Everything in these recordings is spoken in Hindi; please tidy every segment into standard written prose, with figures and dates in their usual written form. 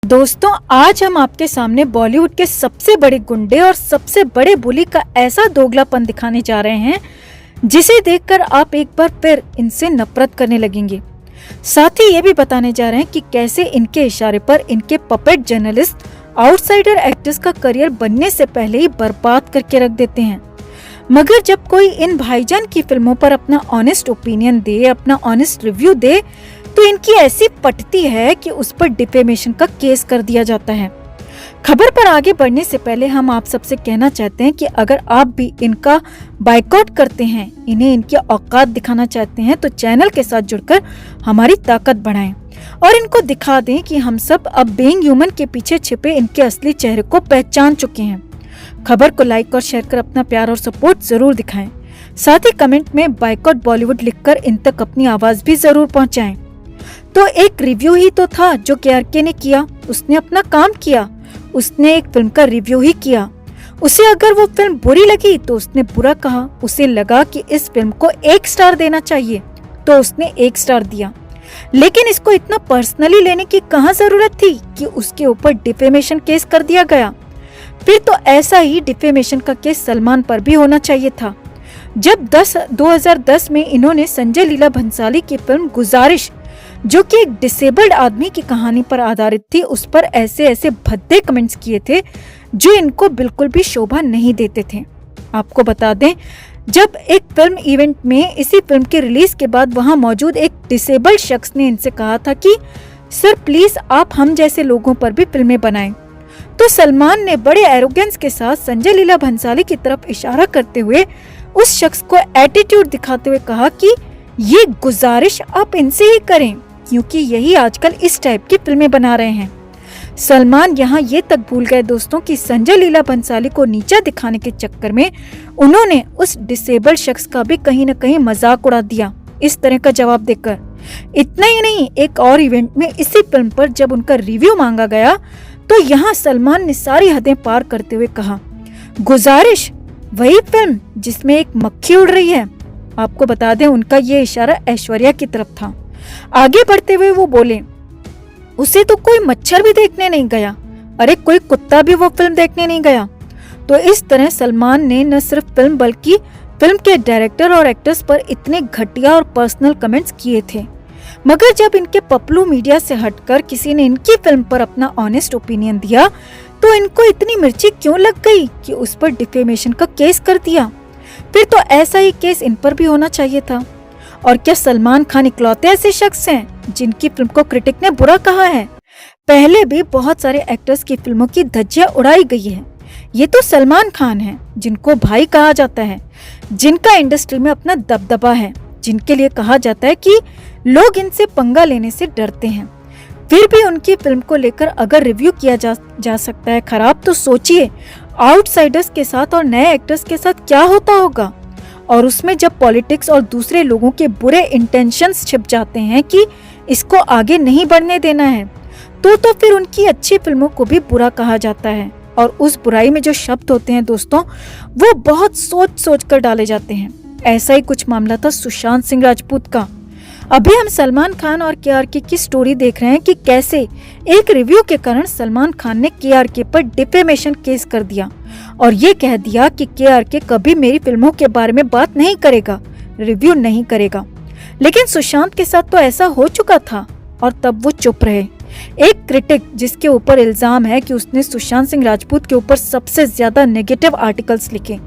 दोस्तों, आज हम आपके सामने बॉलीवुड के सबसे बड़े गुंडे और सबसे बड़े बुली का ऐसा दोगलापन दिखाने जा रहे हैं जिसे देखकर आप एक बार फिर इनसे नफरत करने लगेंगे। साथ ही ये भी बताने जा रहे हैं कि कैसे इनके इशारे पर इनके पपेट जर्नलिस्ट आउटसाइडर एक्टर्स का करियर बनने से पहले ही बर्बाद करके रख देते हैं। मगर जब कोई इन भाईजान की फिल्मों पर अपना ऑनेस्ट ओपिनियन दे, अपना ऑनेस्ट रिव्यू दे, तो इनकी ऐसी पटती है कि उस पर डिफेमेशन का केस कर दिया जाता है। खबर पर आगे बढ़ने से पहले हम आप सबसे कहना चाहते हैं कि अगर आप भी इनका बायकॉट करते हैं, इन्हें इनकी औकात दिखाना चाहते हैं, तो चैनल के साथ जुड़कर हमारी ताकत बढ़ाएं और इनको दिखा दें कि हम सब अब बीइंग ह्यूमन के पीछे छिपे इनके असली चेहरे को पहचान चुके हैं। खबर को लाइक और शेयर कर अपना प्यार और सपोर्ट जरूर दिखाएं। साथ ही कमेंट में बायकॉट बॉलीवुड लिखकर इन तक अपनी आवाज भी जरूर पहुंचाएं। तो एक रिव्यू ही तो था जो केआरके ने किया। उसने अपना काम किया, उसने एक फिल्म का रिव्यू ही किया। उसे अगर वो फिल्म बुरी लगी तो उसने बुरा कहा। उसे लगा कि इस फिल्म को 1 स्टार देना चाहिए तो उसने 1 स्टार दिया। लेकिन इसको इतना पर्सनली लेने की कहाँ जरूरत थी कि उसके ऊपर डिफेमेशन केस कर दिया गया। फिर तो ऐसा ही डिफेमेशन का केस सलमान पर भी होना चाहिए था। जब 2010 में इन्होंने संजय लीला भंसाली की फिल्म गुजारिश, जो कि एक डिसेबल्ड आदमी की कहानी पर आधारित थी, उस पर ऐसे भद्दे कमेंट्स किए थे जो इनको बिल्कुल भी शोभा नहीं देते थे। आपको बता दें, जब एक फिल्म इवेंट में इसी फिल्म के रिलीज के बाद वहां मौजूद एक डिसेबल्ड शख्स ने इनसे कहा था कि सर प्लीज आप हम जैसे लोगों पर भी फिल्में बनाएं, तो सलमान ने बड़े एरोगेंस के साथ संजय लीला भंसाली की तरफ इशारा करते हुए उस शख्स को एटीट्यूड दिखाते हुए कहा कि ये गुजारिश आप इनसे ही करें क्योंकि यही आजकल इस टाइप की फिल्में बना रहे हैं। सलमान यहाँ ये तक भूल गए दोस्तों कि संजय लीला भंसाली को नीचा दिखाने के चक्कर में उन्होंने उस डिसेबल्ड शख्स का भी कहीं न कहीं मजाक उड़ा दिया इस तरह का जवाब देकर। इतना ही नहीं, एक और इवेंट में इसी फिल्म पर जब उनका रिव्यू मांगा गया तो यहाँ सलमान ने सारी हदें पार करते हुए कहा, गुजारिश वही फिल्म जिसमें एक मक्खी उड़ रही है। आपको बता दें, उनका ये इशारा ऐश्वर्या की तरफ था। आगे बढ़ते हुए वो बोले, उसे तो कोई मच्छर भी देखने नहीं गया, अरे कोई कुत्ता भी वो फिल्म देखने नहीं गया। तो इस तरह सलमान ने न सिर्फ फिल्म बल्कि फिल्म के डायरेक्टर और एक्टर्स पर इतने घटिया और पर्सनल कमेंट्स किए थे। मगर जब इनके पपलू मीडिया से हटकर किसी ने इनकी फिल्म पर अपना ऑनेस्ट ओपिनियन दिया तो इनको इतनी मिर्ची क्यों लग गई कि उस पर डिफेमेशन का केस कर दिया। फिर तो ऐसा ही केस इन पर भी होना चाहिए था। और क्या सलमान खान इकलौते ऐसे शख्स हैं जिनकी फिल्म को क्रिटिक ने बुरा कहा है? पहले भी बहुत सारे एक्टर्स की फिल्मों की धज्जियां उड़ाई गई है। ये तो सलमान खान हैं जिनको भाई कहा जाता है, जिनका इंडस्ट्री में अपना दबदबा है, जिनके लिए कहा जाता है कि लोग इनसे पंगा लेने से डरते हैं। फिर भी उनकी फिल्म को लेकर अगर रिव्यू किया जा सकता है खराब, तो सोचिए आउटसाइडर्स के साथ और नए एक्टर्स के साथ क्या होता होगा। और उसमें जब पॉलिटिक्स और दूसरे लोगों के बुरे इंटेंशंस छिप जाते हैं कि इसको आगे नहीं बढ़ने देना है, तो फिर उनकी अच्छी फिल्मों को भी बुरा कहा जाता है। और उस बुराई में जो शब्द होते हैं दोस्तों, वो बहुत सोच कर डाले जाते हैं। ऐसा ही कुछ मामला था सुशांत सिंह राजपूत का। अभी हम सलमान खान और केआरके की स्टोरी देख रहे हैं कि कैसे एक रिव्यू के कारण सलमान खान ने केआरके पर डिफेमेशन केस कर दिया और ये कह दिया कि केआरके कभी मेरी फिल्मों के बारे में बात नहीं करेगा, रिव्यू नहीं करेगा। लेकिन सुशांत के साथ तो ऐसा हो चुका था और तब वो चुप रहे। एक क्रिटिक जिसके ऊपर इल्जाम है कि उसने सुशांत सिंह राजपूत के ऊपर सबसे ज्यादा नेगेटिव आर्टिकल्स लिखे,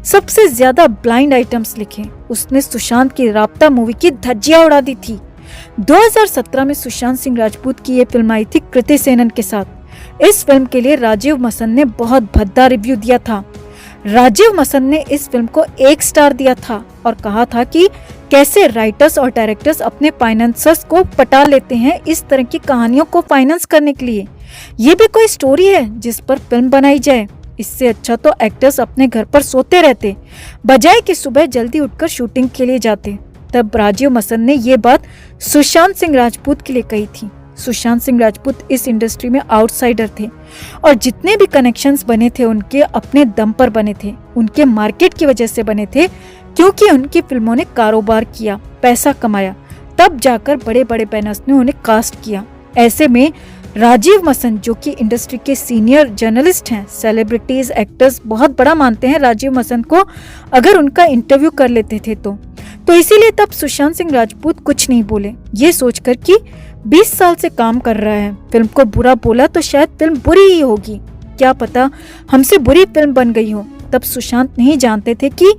सबसे ज्यादा ब्लाइंड आइटम्स लिखे, उसने सुशांत की राब्ता मूवी की धज्जियां उड़ा दी थी। 2017 में सुशांत सिंह राजपूत की ये फिल्म आई थी कृति सेनन के साथ। इस फिल्म के लिए राजीव मसन ने बहुत भद्दा रिव्यू दिया था। राजीव मसन ने इस फिल्म को 1 स्टार दिया था और कहा था कि कैसे राइटर्स और डायरेक्टर्स अपने फाइनेंसर्स को पटा लेते हैं इस तरह की कहानियों को फाइनेंस करने के लिए। ये भी कोई स्टोरी है जिस पर फिल्म बनाई जाए? इससे अच्छा तो एक्टर्स अपने घर पर सोते रहते बजाय कि सुबह जल्दी उठकर शूटिंग के लिए जाते। तब राजीव मसन ने ये बात सुशांत सिंह राजपूत के लिए कही थी। सुशांत सिंह राजपूत इस इंडस्ट्री में आउटसाइडर थे और जितने भी कनेक्शंस बने थे उनके अपने दम पर बने थे, उनके मार्केट की वजह से बने थे, क्योंकि उनकी फिल्मों ने कारोबार किया, पैसा कमाया, तब जाकर बड़े बड़े बैनर्स ने उन्हें कास्ट किया। ऐसे में राजीव मसन जो कि इंडस्ट्री के सीनियर जर्नलिस्ट हैं, सेलिब्रिटीज, एक्टर्स बहुत बड़ा मानते हैं राजीव मसन को अगर उनका इंटरव्यू कर लेते थे तो इसीलिए तब सुशांत सिंह राजपूत कुछ नहीं बोले, ये सोचकर कि 20 साल से काम कर रहा है, फिल्म को बुरा बोला तो शायद फिल्म बुरी ही होगी, क्या पता हमसे बुरी फिल्म बन गई हो। तब सुशांत नहीं जानते थे कि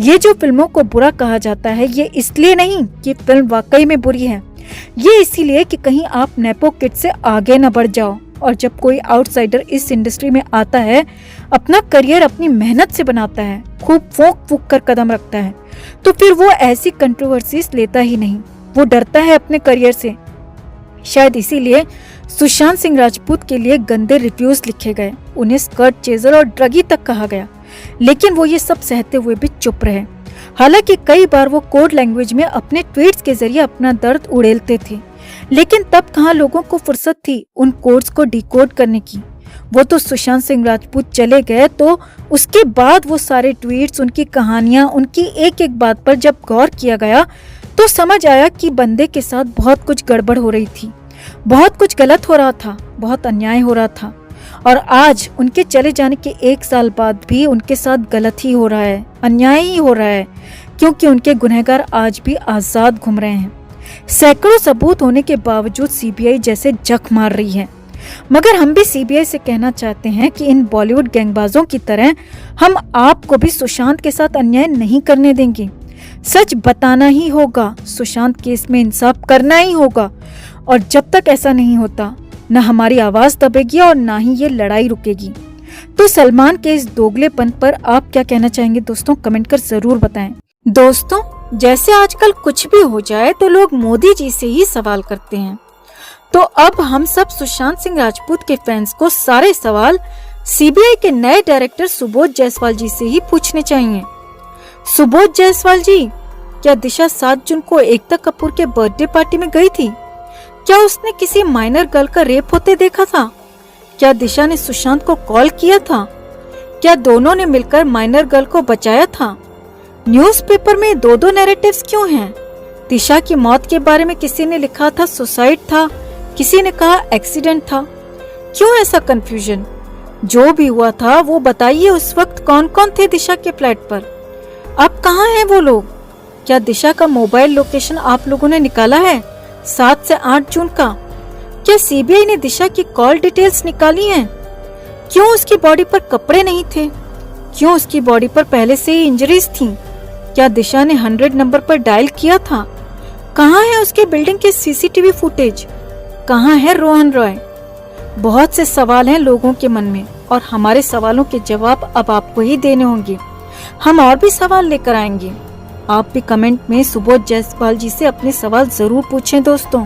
ये जो फिल्मों को बुरा कहा जाता है ये इसलिए नहीं कि फिल्म वाकई में बुरी है, ये इसीलिए कि कहीं आप नेपो किड से आगे न बढ़ जाओ। और जब कोई आउटसाइडर इस इंडस्ट्री में आता है, अपना करियर अपनी मेहनत से बनाता है, खूब फूंक कर कदम रखता है, तो फिर वो ऐसी कंट्रोवर्सीज लेता ही नहीं, वो डरता है अपने करियर से। शायद इसीलिए सुशांत सिंह राजपूत के लिए गंदे रिव्यूज लिखे गए, उन्हें स्कर्ट चेजर और ड्रगी तक कहा गया, लेकिन वो ये सब सहते हुए भी चुप रहे। हालांकि कई बार वो कोड लैंग्वेज में अपने ट्वीट्स के जरिए अपना दर्द उड़ेलते थे, लेकिन तब कहाँ लोगों को फुर्सत थी उन कोड्स को डिकोड करने की। वो तो सुशांत सिंह राजपूत चले गए तो उसके बाद वो सारे ट्वीट्स, उनकी कहानियां, उनकी एक एक बात पर जब गौर किया गया तो समझ आया कि बंदे के साथ बहुत कुछ गड़बड़ हो रही थी, बहुत कुछ गलत हो रहा था, बहुत अन्याय हो रहा था। और आज उनके चले जाने के 1 साल बाद भी उनके साथ गलत ही हो रहा है, अन्याय ही हो रहा है, क्योंकि उनके गुनहगार आज भी आजाद घूम रहे हैं। सैकड़ों सबूत होने के बावजूद सीबीआई जैसे जख मार रही है। मगर हम भी सीबीआई से कहना चाहते हैं कि इन बॉलीवुड गैंगबाजों की तरह हम आपको भी सुशांत के साथ अन्याय नहीं करने देंगे। सच बताना ही होगा, सुशांत केस में इंसाफ करना ही होगा, और जब तक ऐसा नहीं होता न हमारी आवाज दबेगी और ना ही ये लड़ाई रुकेगी। तो सलमान के इस दोगलेपन पर आप क्या कहना चाहेंगे दोस्तों, कमेंट कर जरूर बताएं। दोस्तों, जैसे आजकल कुछ भी हो जाए तो लोग मोदी जी से ही सवाल करते हैं, तो अब हम सब सुशांत सिंह राजपूत के फैंस को सारे सवाल सीबीआई के नए डायरेक्टर सुबोध जायसवाल जी से ही पूछने चाहिए। सुबोध जायसवाल जी, क्या दिशा 7 जून को एकता कपूर के बर्थडे पार्टी में गई थी? क्या उसने किसी माइनर गर्ल का रेप होते देखा था? क्या दिशा ने सुशांत को कॉल किया था? क्या दोनों ने मिलकर माइनर गर्ल को बचाया था? न्यूज़पेपर में 2-2 नैरेटिव्स क्यों हैं? दिशा की मौत के बारे में किसी ने लिखा था सुसाइड था, किसी ने कहा एक्सीडेंट था। क्यों ऐसा कंफ्यूजन? जो भी हुआ था वो बताइए, उस वक्त कौन कौन थे दिशा के फ्लैट पर? अब कहाँ हैं वो लोग? क्या दिशा का मोबाइल लोकेशन आप लोगों ने निकाला है 7 से 8 जून का? क्या सीबीआई ने दिशा की कॉल डिटेल्स निकाली हैं? क्यों उसकी बॉडी पर कपड़े नहीं थे? क्यों उसकी बॉडी पर पहले से ही इंजरीज थी? क्या दिशा ने 100 नंबर पर डायल किया था? कहाँ है उसके बिल्डिंग के सीसीटीवी फुटेज? कहाँ है रोहन रॉय? बहुत से सवाल हैं लोगों के मन में, और हमारे सवालों के जवाब अब आपको ही देने होंगे। हम और भी सवाल लेकर आएंगे। आप भी कमेंट में सुबोध जायसवाल जी से अपने सवाल जरूर पूछें दोस्तों।